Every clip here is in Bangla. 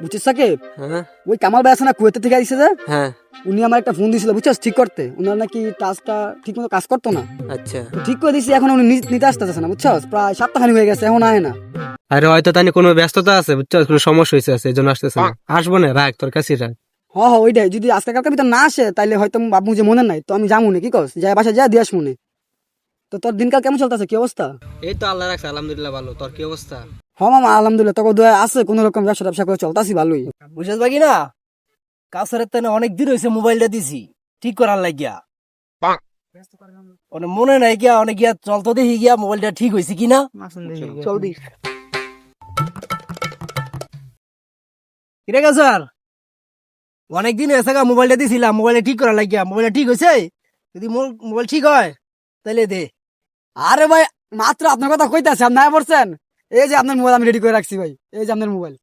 বুঝছিস সাকিব? হ্যাঁ ওই কামাল ভাই আছে না কুয়েতে থেকে আইছে যে, হ্যাঁ উনি আমার একটা ফোন দিছিল বুঝছিস ঠিক করতে। উনার নাকি টাচটা ঠিক মতো কাজ করতো না, আচ্ছা। তো ঠিক করে দিছি। এখন উনি নিতে আসতেছে না বুঝছিস, প্রায় সপ্তাহখানি হয়ে গেছে, এখন আয় না। আরে হয়তো তাই কোনো ব্যস্ততা আছে বুঝছো, কোনো সমস্যা হয়েছে আছে এই জন্য আসতেছে না। আসবো না, রাখ তোর কাছে রাখ। ওইটাই, যদি আজকে কালকে ভিতর না আসে তাইলে হয়তো বাবু যে মনে নাই, তো আমি যাবো না, কি কস যাই বাসা যা দিয়ে আসবো না। তো তোর দিনকাল কেমন চলতেছে, কি অবস্থা? এই তো আল্লাহ রাখছে, আলহামদুলিল্লাহ ভালো। তোর কি অবস্থা? মামা আলহামদুলিল্লাহ, তোকে দয়া আছে, কোন রকম ব্যবসা ট্যাবসা করে চলতাছি ভালোই। বুঝাস বাকি না কাছের তেনে অনেক দিন হয়েছে মোবাইলটা দিছি ঠিক করার লাগিয়া, মনে নাই গিয়া অনেক গিয়া চলতো দেখি গিয়া মোবাইলটা ঠিক হয়েছে কিনা। চল দি কিরে স্যার, অনেক দিন হয়েছে গা মোবাইলটা দিছিলাম, মোবাইলটা ঠিক করার লাগিয়া। মোবাইলটা ঠিক হয়েছে? যদি মোবাইল ঠিক হয় তাহলে দে। আরে ভাই মাত্র আপনার কথা কইতাছে, আপনি আয় পড়ছেন। এই যে আপনার মোবাইল আমি রেডি করে রাখছি ভাই, এই যে আপনার মোবাইল।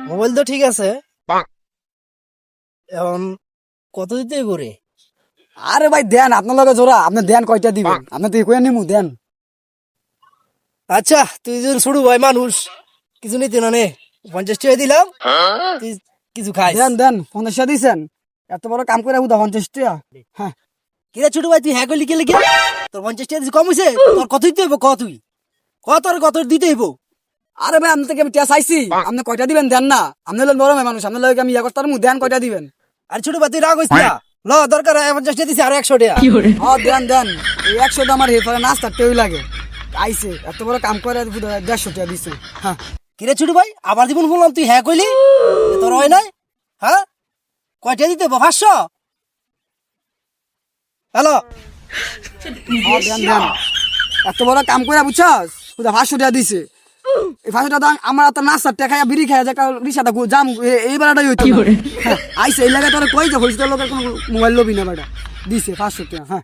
মোবাইল তো ঠিক আছে, এখন কত দিতে করে? আরে ভাই দেন, আপনার লগে জোড়া, আপনি দেন কয়টা দিবেন, আপনি তো কইয়া নিমু দেন। আচ্ছা তুই যদি ছোট ভাই মানুষ কিছু নিতে না নে, 50 টাকা দিলাম, তুই কিছু খাই। দেন দেন, 50 দিছেন, এত বড় কাম করে উদা 50 টাকা। হ্যাঁ কিরে ছোট ভাই, তুই হ্যাঁ করলি কে লেগে? তোর 50 টাকা দিছি কম হয়েছে? তোর কত দিতে হইব ক, তুই ক তোর কত দিতে হইব? আরে ভাই, আপনি থেকে আমি টিয়া চাইছি, আপনি কয়টা দিবেন দেন না। আপনি হলেন বড় ভাই মানুষ, আপনার লগে আমি ইয়া করতে পারবো, দেন কয়টা দিবেন। আর ছোট ভাই তুই রাগ হইস না, ল দরকার 50 টাকা দিছি আর 100 টাকা। দেন দেন, এই 100 টা আমার হেফারে নাস্তার টেই লাগে। আইছে এত বড় কাম করে 150 টাকা দিছে। হ্যাঁ কিরে ছোট ভাই, আবার দিবন বললাম, তুই হ্যাঁ কইলি, তোর হয় নাই? হ্যাঁ কয়টা দিতে হইব? 500? হ্যালো দেন দেন, এত বড় কাম করে বুঝছস, 500 টাকা দিছে। এই 500 টাকা আমার তো নাস্তার টাকা খাইয়া বিড়ি খাইয়া যাকা রিসাটা জাম এই বেলাটাই হইতো না। হ্যাঁ, আইছে এই লাগে তোর কই যে হইছে, তোর লোকের কোনো মোবাইল লবি না বেটা, দিছে 500 টাকা। হ্যাঁ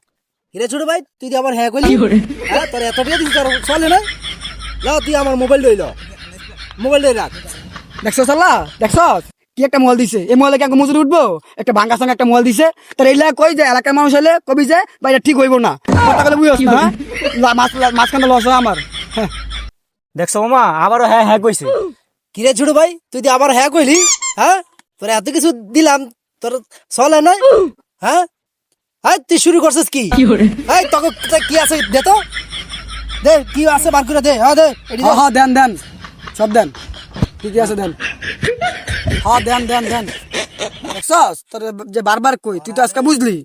কিরে ছোট ভাই, তুই যে আবার হ্যাঁ কইলি, হ্যাঁ তোর এত টাকা দিছি, তোর চলে না? ল তুই আমার মোবাইল লইল, মোবাইল লই রাখ। দেখছস আল্লাহ, দেখছস কি একটা মোবাইল দিছে। এই মোবাইলে কি মজুরি উঠবো? একটা ভাঙ্গা সঙ্গে একটা মোবাইল দিছে, তার এই লাগে কই যে এলাকার মানুষ হলে কবি যে বাইরে ঠিক হইব না, কথা বলে বুঝছ না। হ্যাঁ মাঝখানে লস হয় আমার। হ্যাঁ দেখছো মামা, আবারও হ্যাঁ হ্যাঁ কইছে। কিরে ছোট ভাই, তুই যে আবার হ্যাঁ কইলি, হ্যাঁ তোর এত কিছু দিলাম, তোর চলে না? হ্যাঁ হ্যাঁ তুই শুরু করছিস কি? এই তোকে কি আছে দে তো, দে কি আছে বার করে দে। হ্যাঁ দে এটি দে। হ্যাঁ দেন দেন, সব দেন, ঠিকই আছে দেন। হ্যাঁ দেন দেন দেন, দেখছস তোর যে বারবার কই, তুই তো আজকে বুঝলি।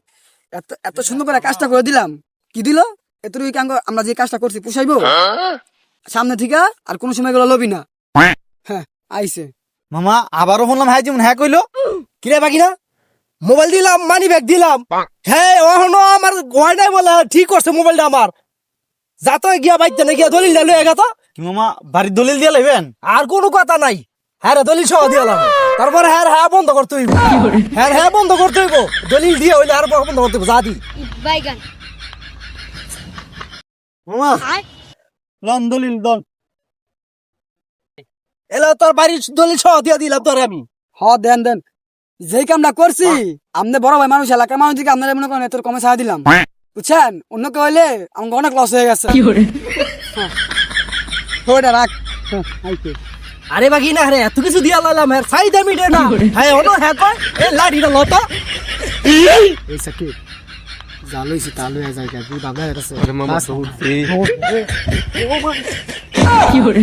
এত এত সুন্দর করে কাজটা করে দিলাম, কি দিল এতটুকু কাঙ্গ, আমরা যে কাজটা করছি পুষাইবো সামনে থেকে, আর কোন সময় গুলো লবি না। হ্যাঁ আইছে মামা আবারও শুনলাম হ্যাঁ যেমন হ্যাঁ কইলো। কিরে বাকি না, মোবাইল দিলাম, মানি ব্যাগ দিলাম, হ্যাঁ এখনো আমার হয় নাই বলে ঠিক করছে মোবাইলটা আমার। যাতো গিয়া বাইতে না গিয়া দলিল লয়ে গেত, কি মামা বাড়ির দলিল দিয়ে লাইবেন? আর কোনো কথা নাই। হ্যাঁ রে দলিল সহ দিলাম, তারপরে হ্যাঁ হ্যাঁ বন্ধ করতে হইব। হ্যাঁ হ্যাঁ বন্ধ করতে হইব, দলিল দিয়ে হইলে আর বন্ধ করতে হইব। যা দি বাইগান মামা লন দলিল দন। এলা তোর বাড়ির দলিল সহ দিয়া দিলাম তোরে আমি। দেন দেন, যেই কামটা করছি আপনি বড় ভাই মানুষ, এলাকার মানুষ দিকে আপনারা মনে করেন এত কমে ছাড়া দিলাম, বুঝছেন। অন্য কেউ হইলে আমাকে অনেক লস হয়ে গেছে। হ্যাঁ, ওইটা রাখ। হ্যাঁ, আইছে। আরে বাকি না রে, এত কিছু দিয়া লাইলাম, হ্যাঁ সাই দামি রে না। হ্যাঁ ওনো হ্যাঁ কয় এ লাঠিটা লতা। এই সাকিব যা লইছি তা লইয়া জায়গা তুই বাবা এটা আরে মামা সৌদি। কি করে